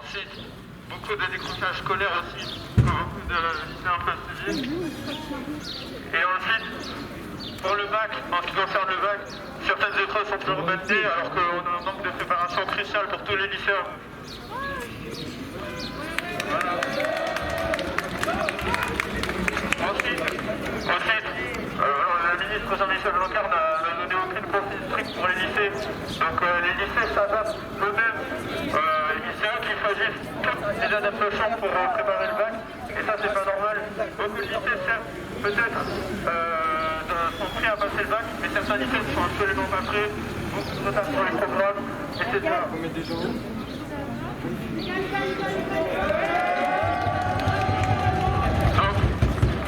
Ensuite, beaucoup de décrochage scolaire aussi, pour beaucoup de lycéens peuvent subir. Et ensuite, pour le bac, en ce qui concerne le bac, certaines épreuves sont toujours validées alors qu'on a un manque de préparation crucial pour tous les lycéens. Voilà. Ensuite, le ministre Jean-Michel Blanquer n'a donné aucune consigne stricte pour les lycées. Donc les lycées s'adaptent eux-mêmes. C'est eux qui choisissent toutes les adaptations pour préparer le bac. Et ça, c'est pas normal. Beaucoup de lycées, certes, peut-être sont prêts à passer le bac, mais certains lycées ne sont absolument pas prêts. Beaucoup de retard sur les programmes, etc.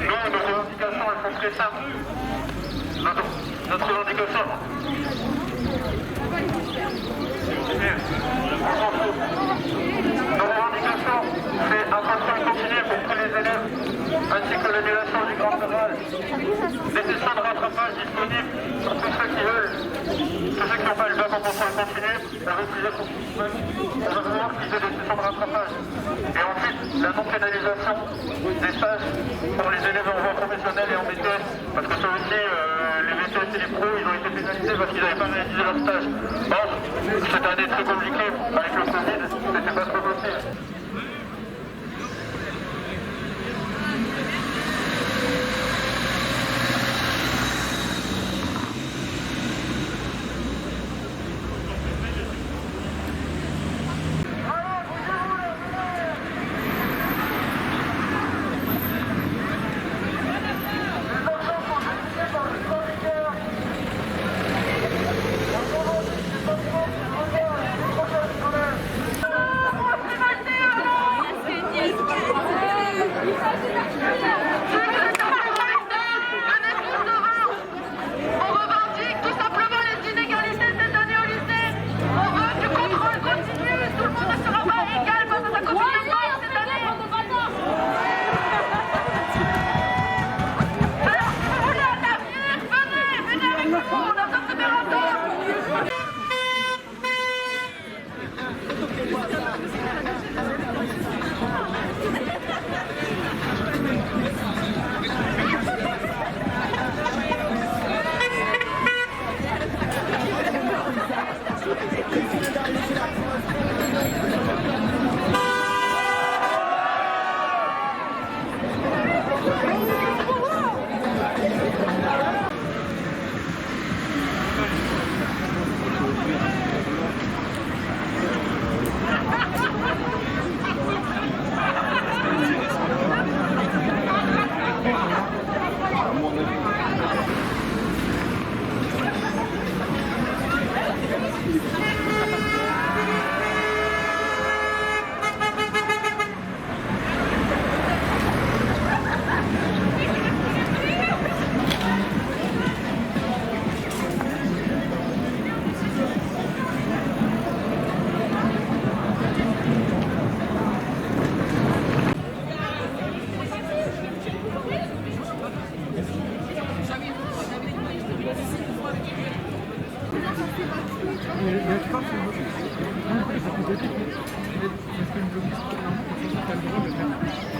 Nos revendications, elles sont très simples. Notre revendication. Nos revendications, c'est un contrôle continu pour tous les élèves, ainsi que l'annulation du grand oral, des sessions de rattrapage disponibles pour tous ceux qui veulent, tous ceux qui n'ont pas le bac en contrôle continu, la réutilisation du bac, on va vouloir qu'ils aient des sessions de rattrapage. Et ensuite, la non-pénalisation des stages pour les élèves en voie professionnelle et en BTS, parce que ça aussi, les BTS et les pros, ils ont été pénalisés parce qu'ils n'avaient pas réalisé leur stage. Or, cette année très compliquée, avec le Covid, c'était pas trop possible.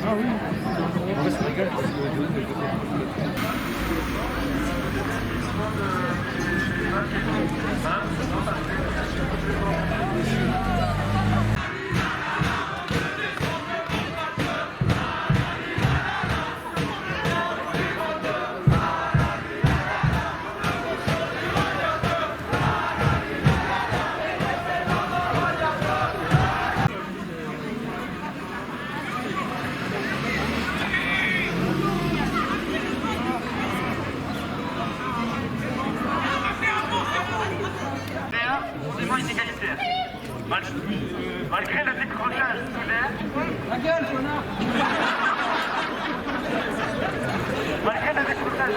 Ah oui, on va se régaler. Inégalitaire. Malgré le décrochage scolaire, malgré le décrochage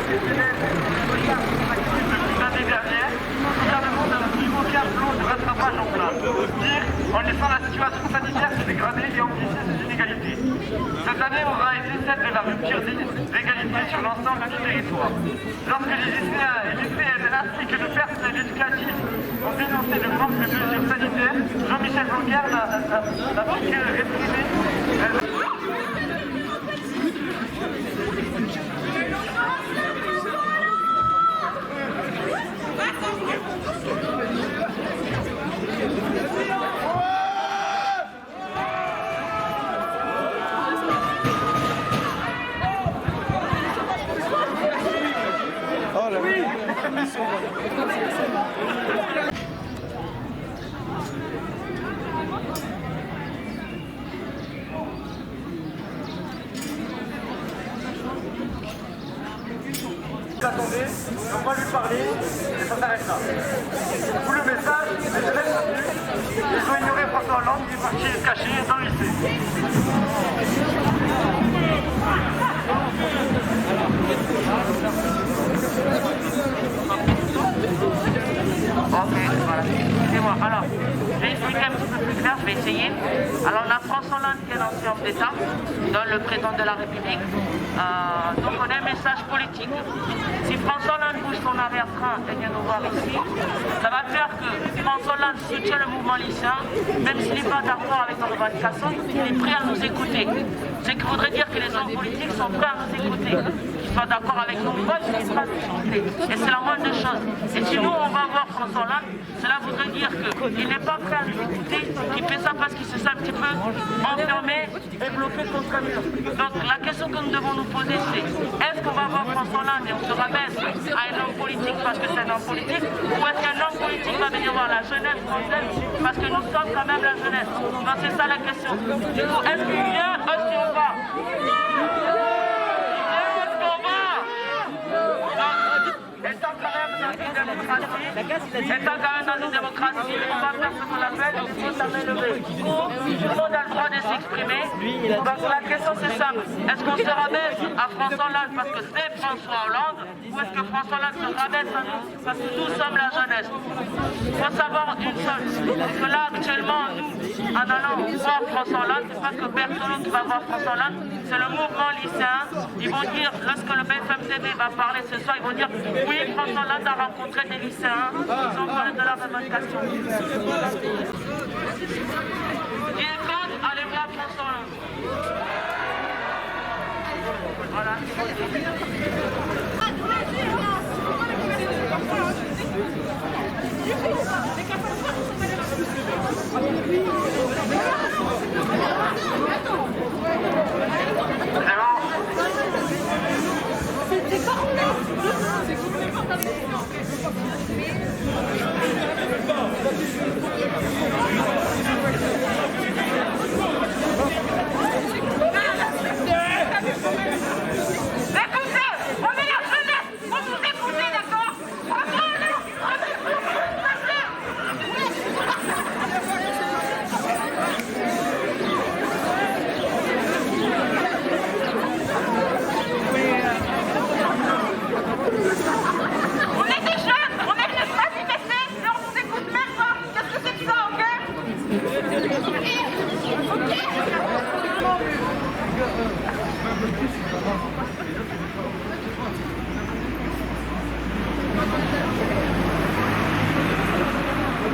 des élèves depuis l'année dernière, le gouvernement n'a plus aucun plan de rattrapage en place. Pire, en laissant la situation sanitaire se dégrader et amplifier ces inégalités. Cette année aura été celle de la rupture d'égalité sur l'ensemble du territoire. Lorsque les lycéens et lycéennes ainsi que le personnel éducatif pour dénoncer de fortes mesures sanitaires. Jean-Michel Blanquer n'a pu qu'exprimer. Oh là oui. Attendez, on va lui parler et ça s'arrête là. Tout le message, les jeunesses retenues, il faut ignorer François Hollande qui est parti se cacher dans le lycée. Ok, voilà. Excusez-moi. Alors, je vais expliquer un petit peu plus clair, je vais essayer. Alors, on a François Hollande qui est l'ancien homme d'État, dans le président de la République. Donc, on a un message politique. Si François Hollande bouge son arrière-train et vient nous voir ici, ça va faire que François Hollande soutient le mouvement lycéen, même s'il n'est pas d'accord avec nos revendications, il est prêt à nous écouter. Ce qui voudrait dire que les hommes politiques sont prêts à nous écouter. Qu'ils soient d'accord avec nos votes, ils sont prêts à nous écouter. Et c'est la moindre des choses. Et si nous, on va voir François Hollande, cela voudrait dire qu'il n'est pas prêt à nous écouter, qu'il fait ça parce qu'il se sent un petit peu enfermé et bloqué contre un mur. Donc la question que nous devons nous poser, c'est est-ce qu'on va voir François Hollande et on se rabaisse à un homme politique parce que c'est un homme politique, ou est-ce qu'un homme politique va venir voir la jeunesse française parce que nous sommes quand même la jeunesse? Donc c'est ça la question. Du coup, est-ce qu'il vient, est-ce qu'on va? Étant quand même dans une démocratie, on va faire ce qu'on appelle une faute à main levée. Tout le monde a le droit de s'exprimer. Donc la question c'est simple. Est-ce qu'on se rabaisse à François Hollande parce que c'est François Hollande, ou est-ce que François Hollande se rabaisse à nous parce que nous sommes la jeunesse? Il faut savoir une chose, c'est que là actuellement, nous, en allant voir François Hollande, c'est parce que Berthelot qui va voir François Hollande, c'est le mouvement lycéen. Ils vont dire, lorsque le BFM TV va parler ce soir, ils vont dire oui, François Hollande a rencontré des lycéens, ils ont parlé de la revendication. Qui est contre, allez voir François Hollande. Voilà.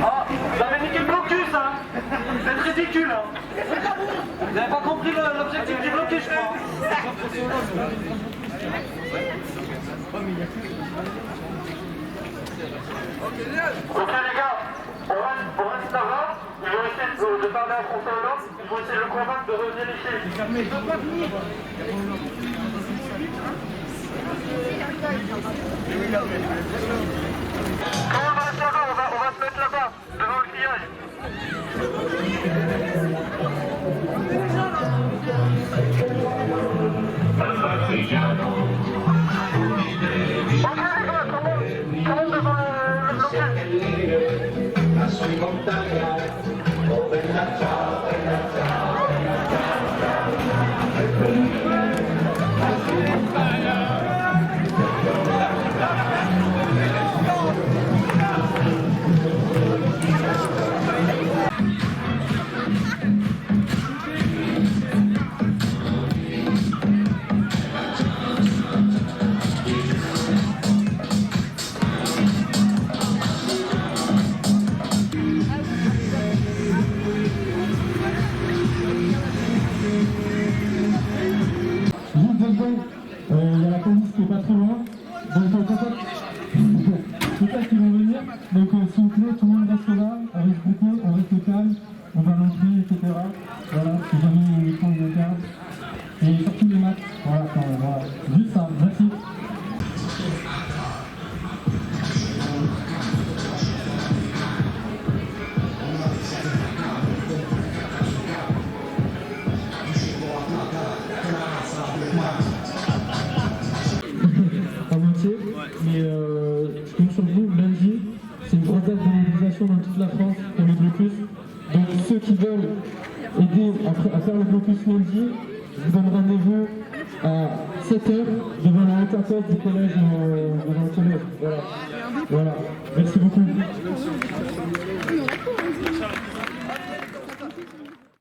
Ah, vous avez niqué le blocus, hein. Vous êtes ridicule, hein. Vous n'avez pas compris l'objectif du blocus, je crois. Ok les gars, on reste là-bas. Ils vont essayer de parler à François Hollande. Ils vont essayer de le convaincre de revenir ici. Quand on va rester là-bas, on va se mettre là-bas, devant le grillage. Ok les gars, comment devant le blocus? etc. Voilà, si jamais ils font une carte. Et sur tous les matchs, voilà, voilà. Juste ça, merci. À moitié, mais je compte sur vous, lundi, c'est une grosse date de mobilisation dans toute la France pour le blocus. Donc ceux qui veulent aider à faire le blocus lundi, je vous donne rendez-vous à 7h devant la haute école du collège, devant le collège. Voilà. Voilà. Merci beaucoup.